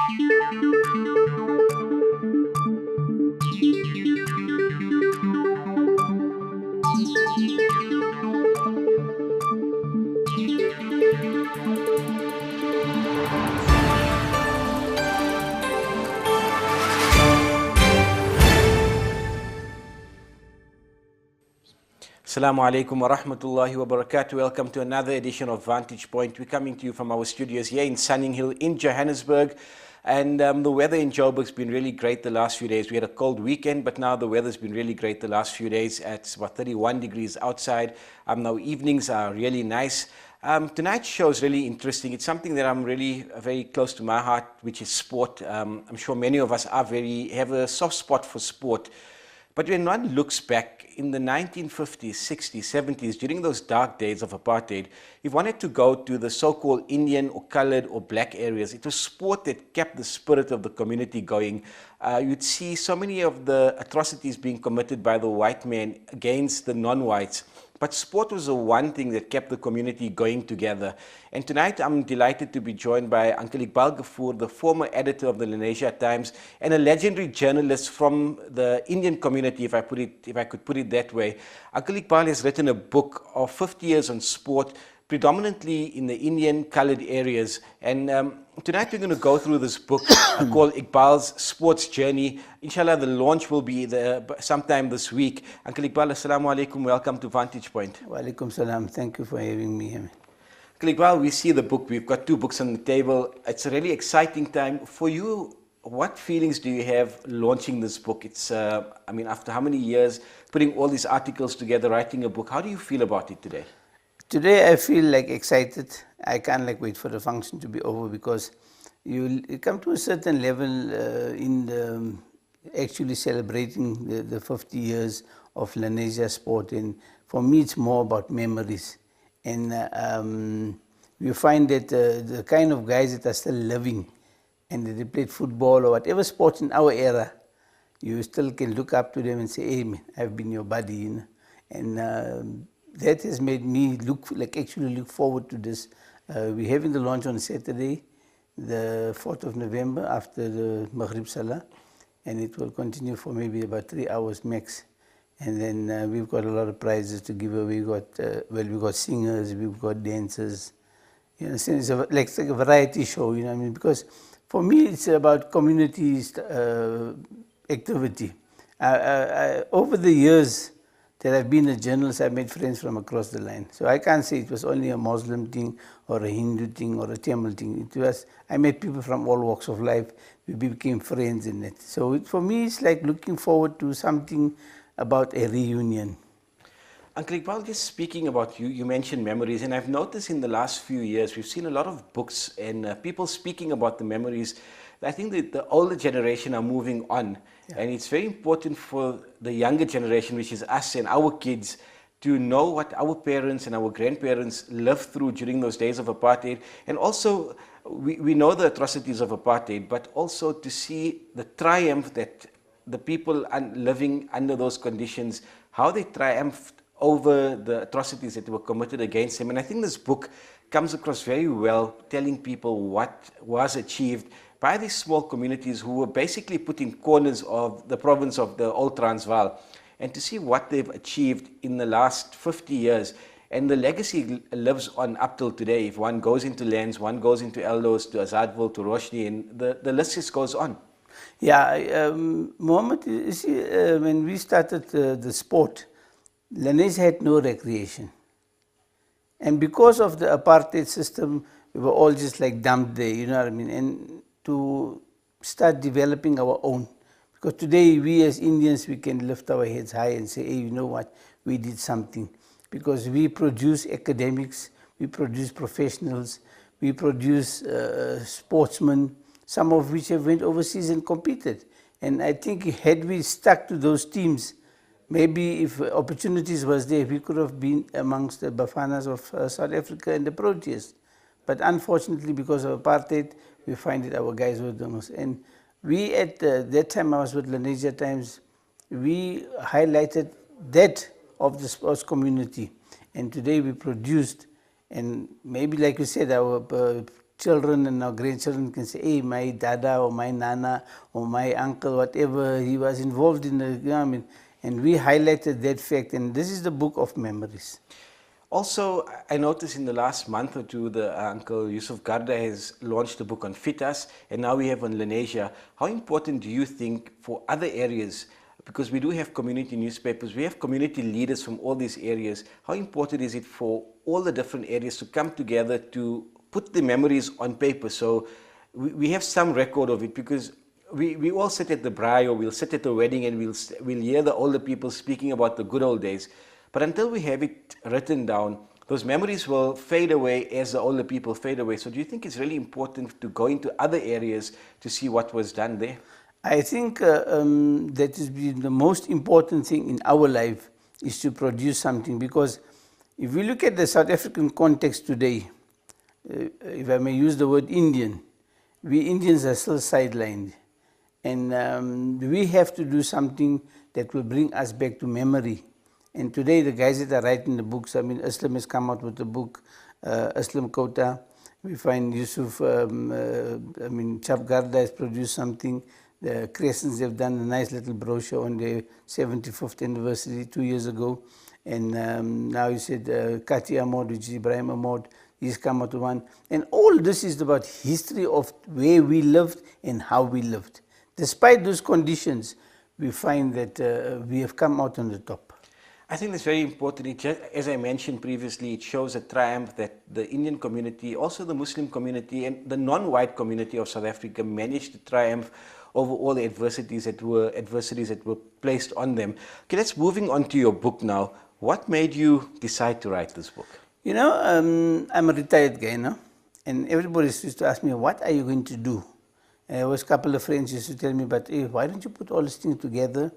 Assalamu alaikum wa rahmatullahi wa barakatuh. Welcome to another edition of Vantage Point. We're coming to you from our studios here in Sunning Hill in Johannesburg. And the weather in Joburg's been really great the last few days. We had a cold weekend, but now the weather's been really great the last few days. It's about 31 degrees outside. Now evenings are really nice. Tonight's show is really interesting. It's something that I'm really very close to my heart, which is sport. I'm sure many of us have a soft spot for sport. But when one looks back in the 1950s, 60s, 70s, during those dark days of apartheid, if one had to go to the so-called Indian or colored or black areas, it was sport that kept the spirit of the community going. You'd see so many of the atrocities being committed by the white men against the non-whites. But sport was the one thing that kept the community going together. And tonight I'm delighted to be joined by Uncle Iqbal Ghafoor, the former editor of the Lenasia Times and a legendary journalist from the Indian community, if I could put it that way. Uncle Iqbal has written a book of 50 years on sport, predominantly in the Indian colored areas. And tonight we're going to go through this book called Iqbal's Sports Journey. Inshallah, the launch will be there sometime this week. Uncle Iqbal, assalamu alaikum. Welcome to Vantage Point. Wa alaikum salam. Thank you for having me here. Uncle Iqbal, we see the book. We've got two books on the table. It's a really exciting time. For you, what feelings do you have launching this book? It's, after how many years putting all these articles together, writing a book, how do you feel about it today? Today I feel excited. I can't wait for the function to be over because you come to a certain level in actually celebrating the 50 years of Lenasia sport, and for me it's more about memories. And you find that the kind of guys that are still living and they played football or whatever sport in our era, you still can look up to them and say, hey man, I've been your buddy, you know? And that has made me actually look forward to this. We're having the launch on Saturday, the 4th of November after the Maghrib Salah, and it will continue for maybe about 3 hours max. And then we've got a lot of prizes to give away. We've got singers, we've got dancers. You know, it's like a variety show, you know what I mean? Because for me, it's about community activity. Over the years that I've been a journalist, I've made friends from across the line. So I can't say it was only a Muslim thing or a Hindu thing or a Tamil thing. I met people from all walks of life. We became friends in it. So for me, it's like looking forward to something about a reunion. Uncle Iqbal, just speaking about you mentioned memories, and I've noticed in the last few years, we've seen a lot of books and people speaking about the memories. I think that the older generation are moving on. Yeah. And it's very important for the younger generation, which is us and our kids, to know what our parents and our grandparents lived through during those days of apartheid. And also, we know the atrocities of apartheid, but also to see the triumph that the people living under those conditions, how they triumphed over the atrocities that were committed against them. And I think this book comes across very well, telling people what was achieved by these small communities who were basically put in corners of the province of the Old Transvaal, and to see what they've achieved in the last 50 years. And the legacy lives on up till today. If one goes into Lens, one goes into Eldos, to Advil, to Roshni, and the list just goes on. Yeah, Mohammed, you see, when we started the sport, Lenasia had no recreation. And because of the apartheid system, we were all just dumped there, you know what I mean? And to start developing our own. Because today, we as Indians, we can lift our heads high and say, hey, you know what, we did something. Because we produce academics, we produce professionals, we produce sportsmen, some of which have went overseas and competed. And I think had we stuck to those teams, maybe if opportunities was there, we could have been amongst the Bafanas of South Africa and the Proteas. But unfortunately, because of apartheid, we find that our guys were the most. And we at that time, I was with Lenasia Times, we highlighted that of the sports community. And today we produced, and maybe like you said, our children and our grandchildren can say, hey, my dada or my nana or my uncle, whatever, he was involved in the, you know, I mean, and we highlighted that fact, and this is the book of memories. Also, I noticed in the last month or two, the Uncle Yusuf Garda has launched a book on Fitas, and now we have on Lenasia. How important do you think for other areas, because we do have community newspapers, we have community leaders from all these areas, how important is it for all the different areas to come together to put the memories on paper so we have some record of it? Because we all sit at the braai or we'll sit at the wedding and we'll hear the older people speaking about the good old days. But until we have it written down, those memories will fade away as the older people fade away. So do you think it's really important to go into other areas to see what was done there? I think that is the most important thing in our life is to produce something, because if we look at the South African context today, if I may use the word Indian, we Indians are still sidelined. And we have to do something that will bring us back to memory. And today the guys that are writing the books, I mean, Islam has come out with the book, Islam Kota. We find Yusuf, I mean, Chap Garda has produced something. The Crescents have done a nice little brochure on their 75th anniversary 2 years ago. And now you said Kati Ahmad, which is Ibrahim Ahmad, he's come out with one. And all this is about history of where we lived and how we lived. Despite those conditions, we find that we have come out on the top. I think that's very important. As I mentioned previously, it shows a triumph that the Indian community, also the Muslim community and the non-white community of South Africa managed to triumph over all the adversities that were placed on them. Okay, let's moving on to your book now. What made you decide to write this book? You know, I'm a retired guy now, and everybody used to ask me, what are you going to do? And there was a couple of friends used to tell me, but hey, why don't you put all these things together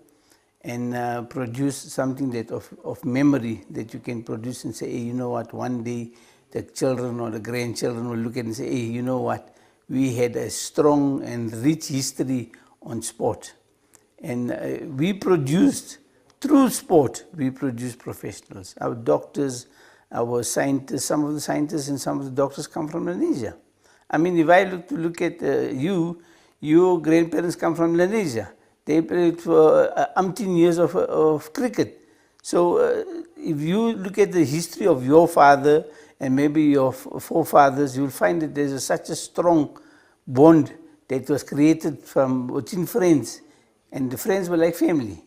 and produce something that of memory that you can produce and say, hey, you know what, one day the children or the grandchildren will look at it and say, hey, you know what, we had a strong and rich history on sport. And we produced, through sport, we produced professionals. Our doctors, our scientists, some of the scientists and some of the doctors come from Lenasia. I mean, if I look at you, your grandparents come from Lenasia. They played for umpteen years of cricket. So if you look at the history of your father and maybe your forefathers, you'll find that there's such a strong bond that was created from within friends. And the friends were like family.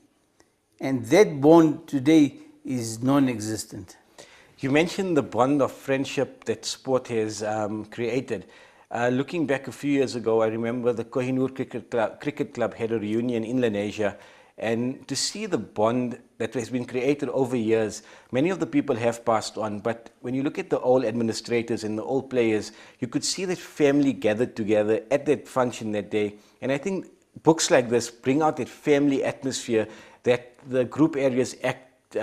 And that bond today is non-existent. You mentioned the bond of friendship that sport has created. Looking back a few years ago, I remember the Kohinoor Cricket Club had a reunion in Lenasia, and to see the bond that has been created over years, many of the people have passed on, but when you look at the old administrators and the old players, you could see that family gathered together at that function that day. And I think books like this bring out that family atmosphere that the Group Areas Act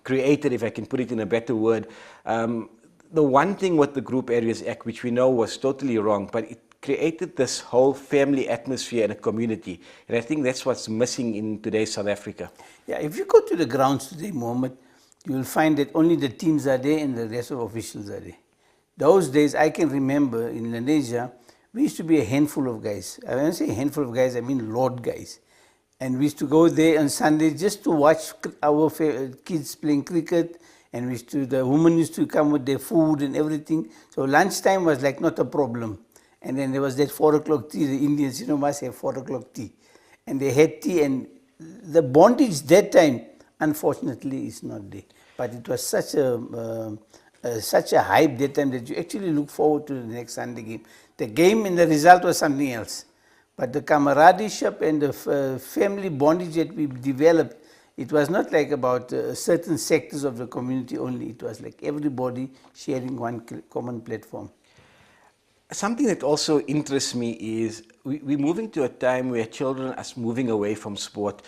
created, if I can put it in a better word. The one thing with the Group Areas Act, which we know was totally wrong, but it created this whole family atmosphere in a community. And I think that's what's missing in today's South Africa. Yeah, if you go to the grounds today, Mohammed, you will find that only the teams are there and the rest of officials are there. Those days, I can remember in Lenasia, we used to be a handful of guys. When I say a handful of guys, I mean Lord guys. And we used to go there on Sunday just to watch our kids playing cricket. And the women used to come with their food and everything. So lunchtime was like not a problem. And then there was that 4 o'clock tea. The Indians, you know, must have 4 o'clock tea. And they had tea, and the bondage that time, unfortunately, is not there. But it was such a hype that time that you actually look forward to the next Sunday game. The game and the result was something else. But the camaraderie and the family bondage that we developed, it was not like about certain sectors of the community only. It was like everybody sharing one common platform. Something that also interests me is we're moving to a time where children are moving away from sport.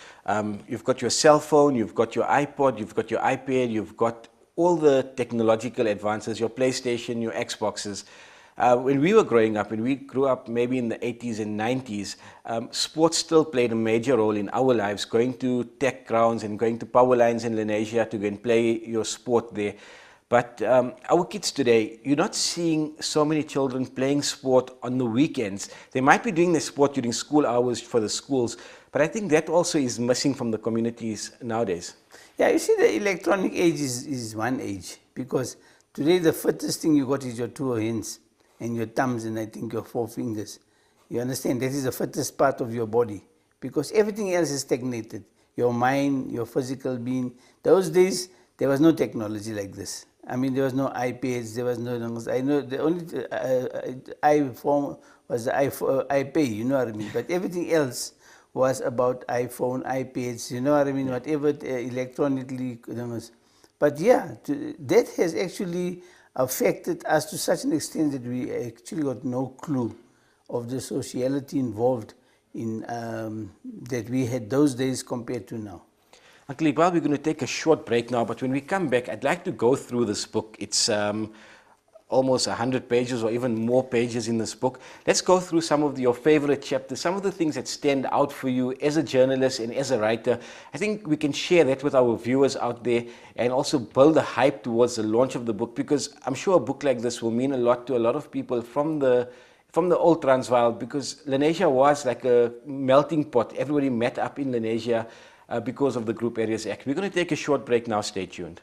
You've got your cell phone, you've got your iPod, you've got your iPad, you've got all the technological advances, your PlayStation, your Xboxes. When we were growing up, when we grew up maybe in the 80s and 90s, sports still played a major role in our lives, going to tech grounds and going to power lines in Lenasia to go and play your sport there. But our kids today, you're not seeing so many children playing sport on the weekends. They might be doing their sport during school hours for the schools, but I think that also is missing from the communities nowadays. Yeah, you see, the electronic age is one age, because today the fittest thing you got is your two hands and your thumbs and I think your four fingers. You understand? That is the fittest part of your body, because everything else is stagnated. Your mind, your physical being. Those days, there was no technology like this. I mean, there was no iPads, there was no... I know the only iPhone was the iPay, you know what I mean? But everything else was about iPhone, iPads, you know what I mean? Whatever electronically... But yeah, that has actually affected us to such an extent that we actually got no clue of the sociality involved in that we had those days compared to now. Uncle Iqbal, we're going to take a short break now, but when we come back, I'd like to go through this book. It's almost 100 pages or even more pages in this book. Let's go through some of your favorite chapters, some of the things that stand out for you as a journalist and as a writer. I think we can share that with our viewers out there and also build a hype towards the launch of the book, because I'm sure a book like this will mean a lot to a lot of people from the old Transvaal, because Lenasia was like a melting pot. Everybody met up in Lenasia because of the Group Areas Act. We're going to take a short break now. Stay tuned.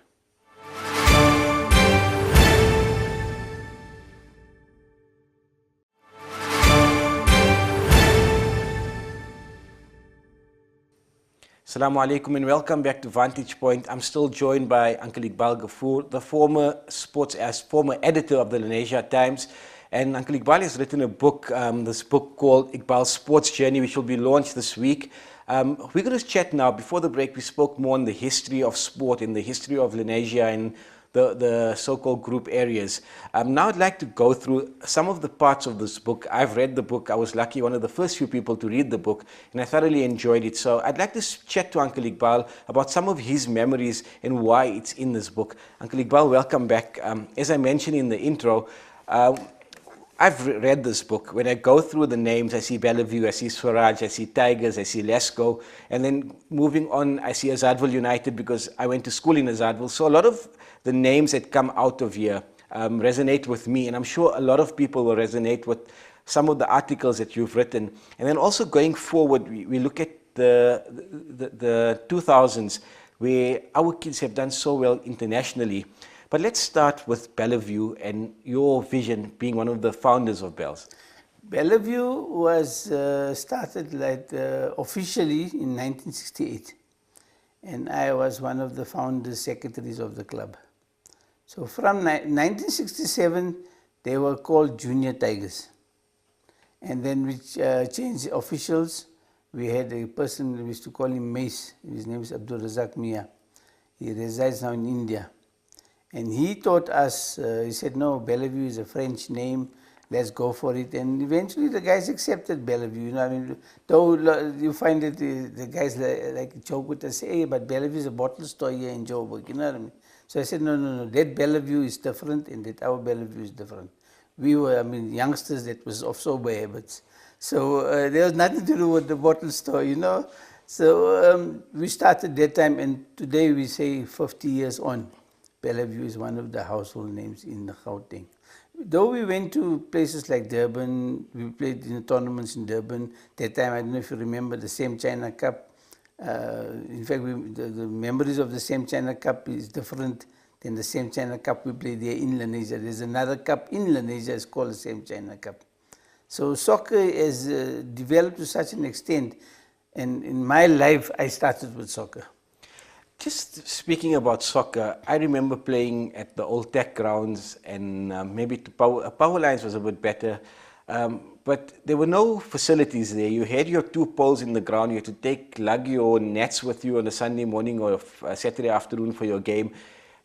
Assalamu alaikum and welcome back to Vantage Point. I'm still joined by Uncle Iqbal Ghafoor, the former editor of the Lenasia Times. And Uncle Iqbal has written a book, this book called Iqbal's Sports Journey, which will be launched this week. We're going to chat now. Before the break, we spoke more on the history of sport and the history of Lenasia and the so-called group areas. Now I'd like to go through some of the parts of this book. I've read the book. I was lucky, one of the first few people to read the book, and I thoroughly enjoyed it. So I'd like to chat to Uncle Iqbal about some of his memories and why it's in this book. Uncle Iqbal, welcome back. As I mentioned in the intro, I've read this book. When I go through the names, I see Bellevue, I see Swaraj, I see Tigers, I see Lesco, and then moving on, I see Advil United because I went to school in Advil. So a lot of the names that come out of here resonate with me, and I'm sure a lot of people will resonate with some of the articles that you've written. And then also going forward, we look at the 2000s, where our kids have done so well internationally. But let's start with Bellevue and your vision being one of the founders of Bells. Bellevue was started officially in 1968, and I was one of the founders, secretaries of the club. So from 1967, they were called Junior Tigers. And then we changed officials. We had a person, we used to call him Mace. His name is Abdul Razak Mia. He resides now in India. And he taught us, he said, no, Bellevue is a French name, let's go for it. And eventually the guys accepted Bellevue. You know, I mean, though you find that the guys like joke with us, say, hey, but Bellevue is a bottle store here in Joburg, you know what I mean? So I said, no, that Bellevue is different and that our Bellevue is different. We were, I mean, youngsters that was of sober habits. So there was nothing to do with the bottle store, you know. So we started that time, and today we say 50 years on. Bellevue is one of the household names in the Gauteng. Though we went to places like Durban, we played in the tournaments in Durban. That time, I don't know if you remember the same China Cup. In fact, the memories of the same China Cup is different than the same China Cup we played there in Lenasia. There's another cup in Lenasia, it's called the same China Cup. So soccer has developed to such an extent, and in my life, I started with soccer. Just speaking about soccer, I remember playing at the old tech grounds, and maybe power lines was a bit better, but there were no facilities there. You had your 2 poles in the ground. You had to lug your nets with you on a Sunday morning or a Saturday afternoon for your game.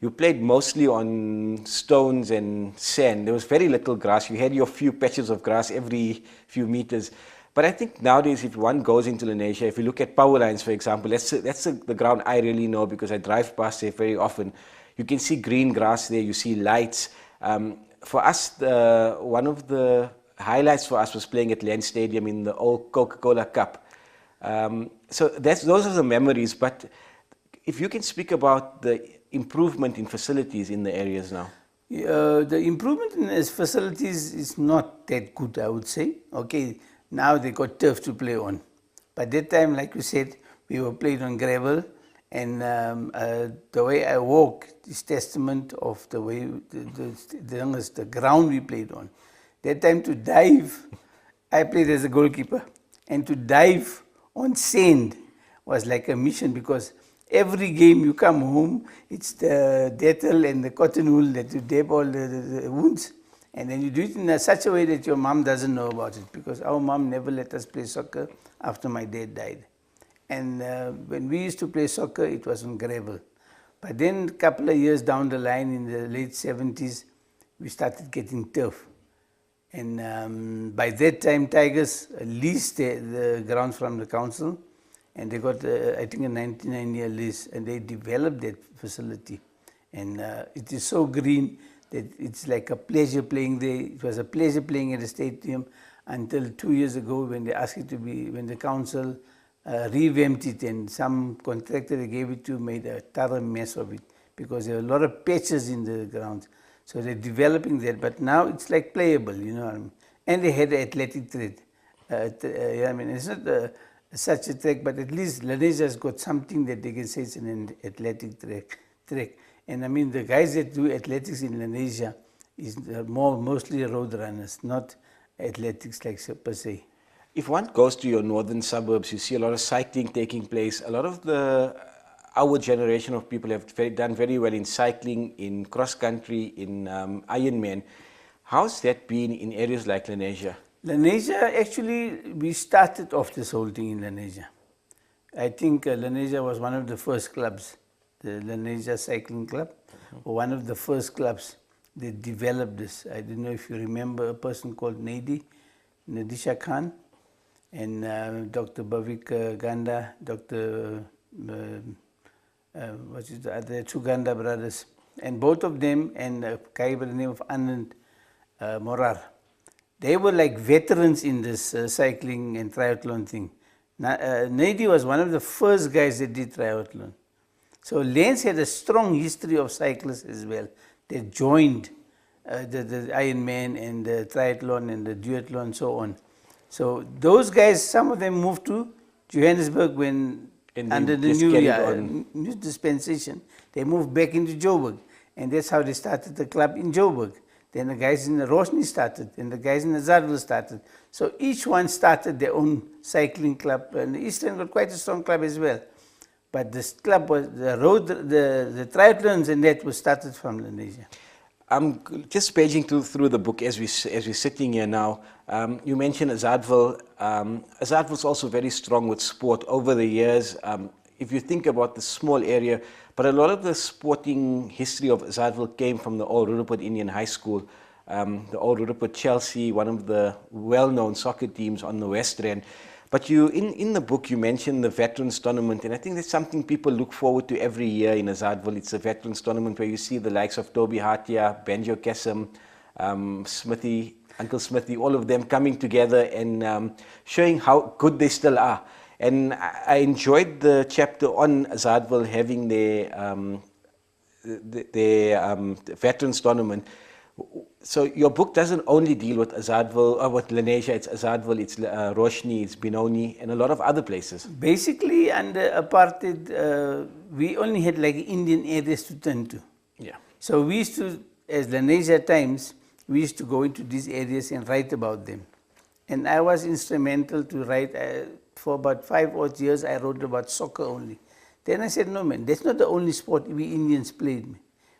You played mostly on stones and sand. There was very little grass. You had your few patches of grass every few meters. But I think nowadays, if one goes into Lenasia, if you look at power lines, for example, that's the ground I really know because I drive past there very often. You can see green grass there, you see lights. For us, one of the highlights for us was playing at Land Stadium in the old Coca-Cola Cup. So those are the memories. But if you can speak about the improvement in facilities in the areas now? The improvement in his facilities is not that good, I would say. Okay, now they got turf to play on. But that time, like you said, we were playing on gravel, and the way I walk is testament of the way the ground we played on. That time to dive, I played as a goalkeeper, and to dive on sand was like a mission, because every game you come home, it's the Dettol and the cotton wool that you dab all the wounds. And then you do it in such a way that your mom doesn't know about it, because our mom never let us play soccer after my dad died. And when we used to play soccer, it was on gravel. But then a couple of years down the line, in the late 70s, we started getting turf. And by that time, Tigers leased the grounds from the council, and they got, I think, a 99-year lease, and they developed that facility. And it is so green that it's like a pleasure playing there. It was a pleasure playing at the stadium until 2 years ago, when they asked it to be, when the council revamped it, and some contractor they gave it to made a thorough mess of it, because there were a lot of patches in the grounds. So they're developing that, but now it's like playable, you know what I mean? And they had an athletic track. Yeah, I mean, it's not such a track, but at least Lanesia's got something that they can say it's an athletic track. And I mean, the guys that do athletics in Lanesia is mostly road runners, not athletics like per se. If one goes to your northern suburbs, you see a lot of cycling taking place. A lot of our generation of people have done very well in cycling, in cross-country, in Ironman. How's that been in areas like Lanesia? Lanesia, actually, we started off this whole thing in Lanesia. I think Lanesia was one of the first clubs, the Lanesia Cycling Club, one of the first clubs that developed this. I don't know if you remember a person called Nadisha Khan, and Dr. Bhavik Ganda, Dr. What is the other, two Ganda brothers, and both of them, and a guy by the name of Anand Morar. They were like veterans in this cycling and triathlon thing. Nadi was one of the first guys that did triathlon. So Lens had a strong history of cyclists as well. They joined the Ironman and the triathlon and the duathlon and so on. So those guys, some of them moved to Johannesburg when under the new dispensation. They moved back into Joburg, and that's how they started the club in Joburg. Then the guys in the Roshni started, and the guys in the Advil started. So each one started their own cycling club, and the Eastern got quite a strong club as well. But this club was, the triathlons and that was started from Lanesia. I'm just paging through the book as we're sitting here now. You mentioned Advil. Advil's also very strong with sport over the years. If you think about the small area, but a lot of the sporting history of Advil came from the Old Ruruput Indian High School, the Old Ruruput Chelsea, one of the well-known soccer teams on the West End. But you, in the book, you mentioned the Veterans Tournament, and I think that's something people look forward to every year in Advil. It's a Veterans Tournament where you see the likes of Toby Hatia, Benjo Kesem, Smithy, Uncle Smithy, all of them coming together and showing how good they still are. And I enjoyed the chapter on Advil having their Veterans Tournament. So your book doesn't only deal with Advil or with Lanesia, it's Advil, it's Roshni, it's Benoni, and a lot of other places. Basically, under apartheid, we only had like Indian areas to turn to. Yeah. So we used to, as Lanesia Times, we used to go into these areas and write about them. And I was instrumental to write, for about 5 odd years, I wrote about soccer only. Then I said, no man, that's not the only sport we Indians played.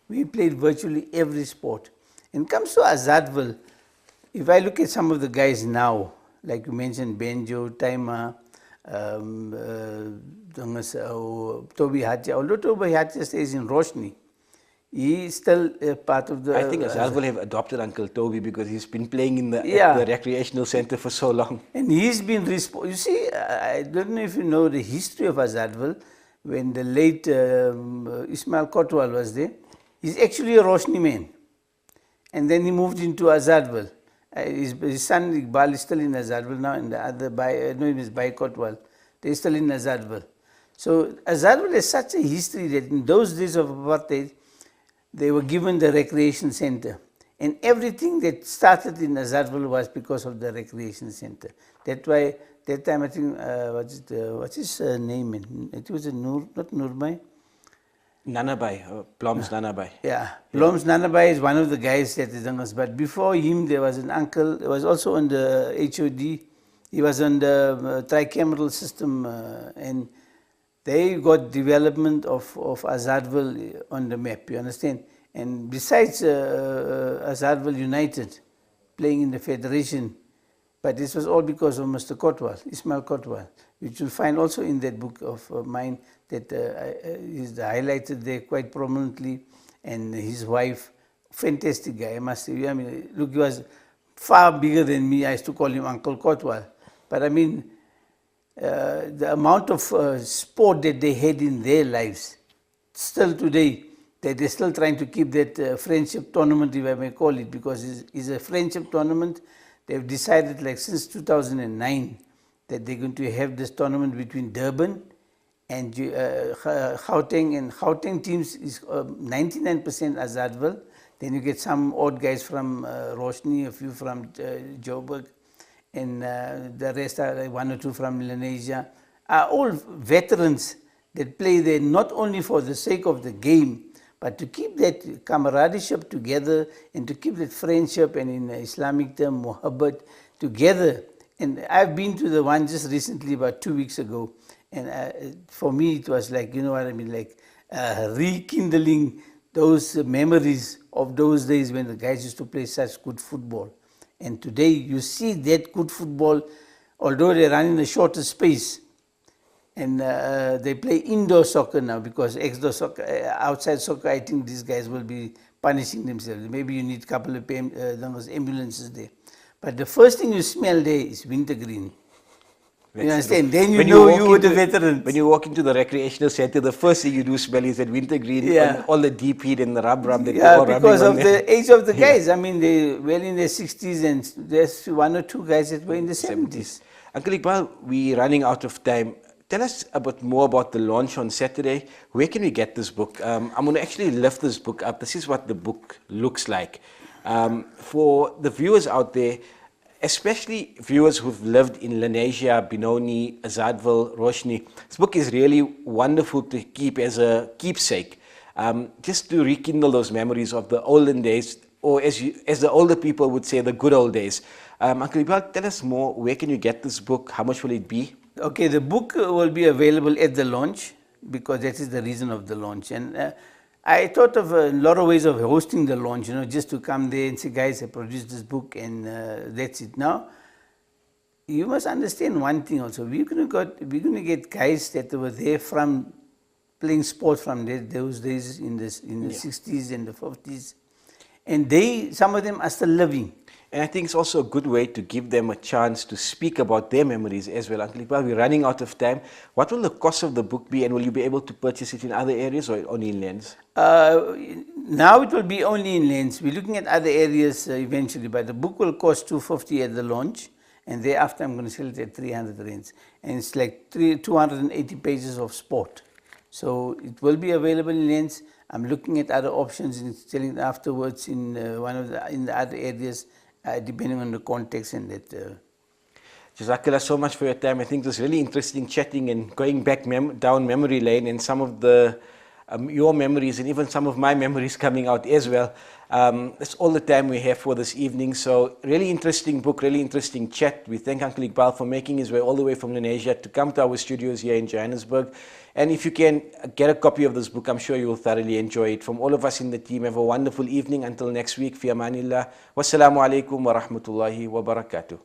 We played virtually every sport. And comes to Advil, if I look at some of the guys now, like you mentioned, Benjo, Taima, Toby Hatia, although Toby Hatia stays in Roshni, he is still part of the... I think Advil have adopted Uncle Toby because he's been playing in the recreational center for so long. And he's been... You see, I don't know if you know the history of Advil. When the late Ismail Kotwal was there, he's actually a Roshni man. And then he moved into Advil. His son Iqbal is still in Advil now, and the other, his Bai Kotwal, they're still in Advil. So Advil has such a history that in those days of apartheid, they were given the recreation center. And everything that started in Advil was because of the recreation center. That's why that time I think, what's his name? It was not Nurmai. Nanabai, Blom's Nanabai. Yeah, Blom's Nanabai is one of the guys that is on us. But before him, there was an uncle. He was also on the HOD. He was on the tricameral system, and they got development of Advil on the map. You understand? And besides Advil United playing in the federation, but this was all because of Mr. Kotwal, Ismail Kotwal, which you'll find also in that book of mine that is highlighted there quite prominently, and his wife, fantastic guy, I must say. I mean, look, he was far bigger than me. I used to call him Uncle Kotwal. But I mean, the amount of sport that they had in their lives, still today, that they're still trying to keep that friendship tournament, if I may call it, because it's a friendship tournament. They've decided, like since 2009, that they're going to have this tournament between Durban and Gauteng, and Gauteng teams is 99% Advil. Then you get some odd guys from Roshni, a few from Joburg, and the rest are like 1 or 2 from Melanesia. Are all veterans that play there not only for the sake of the game, but to keep that camaraderie together and to keep that friendship, and in Islamic term, muhabbat, together. And I've been to the one just recently, about 2 weeks ago, and for me it was like, you know what I mean, like rekindling those memories of those days when the guys used to play such good football. And today you see that good football, although they run in a shorter space, and they play indoor soccer now, because outdoor soccer, outside soccer, I think these guys will be punishing themselves. Maybe you need a couple of those ambulances there. But the first thing you smell there is wintergreen. You understand? Then you know you were the veterans. When you walk into the recreational center, the first thing you do smell is that wintergreen, and all the deep heat and the rub that you're all because of the age of the guys. I mean, they well in their 60s, and there's 1 or 2 guys that were in the 70s. Uncle Iqbal, we're running out of time. Tell us a bit more about the launch on Saturday. Where can we get this book? I'm going to actually lift this book up. This is what the book looks like. For the viewers out there, especially viewers who've lived in Lenasia, Benoni, Advil, Roshni, this book is really wonderful to keep as a keepsake, just to rekindle those memories of the olden days, or as the older people would say, the good old days. Uncle Iqbal, tell us more. Where can you get this book? How much will it be? Okay, the book will be available at the launch, because that is the reason of the launch. And I thought of a lot of ways of hosting the launch, you know, just to come there and say, guys, I produced this book, and that's it. Now, you must understand one thing also. We're going to get guys that were there from playing sport from those days in the 60s and the 50s. And some of them are still living. And I think it's also a good way to give them a chance to speak about their memories as well. Uncle Iqbal, we're running out of time. What will the cost of the book be, and will you be able to purchase it in other areas or only in Lens? Now it will be only in Lens. We're looking at other areas eventually, but the book will cost 250 at the launch, and thereafter I'm going to sell it at 300 rands. And it's like 280 pages of sport. So it will be available in Lens. I'm looking at other options and selling it afterwards in in the other areas, depending on the context and that. Jazakallah so much for your time. I think it was really interesting chatting and going back down memory lane, and some of the your memories and even some of my memories coming out as well. That's all the time we have for this evening. So really interesting book, really interesting chat. We thank Uncle Iqbal for making his way all the way from Lenasia to come to our studios here in Johannesburg. And if you can get a copy of this book, I'm sure you will thoroughly enjoy it. From all of us in the team, have a wonderful evening. Until next week, fi amanillah. Wassalamu alaikum wa rahmatullahi wa barakatuh.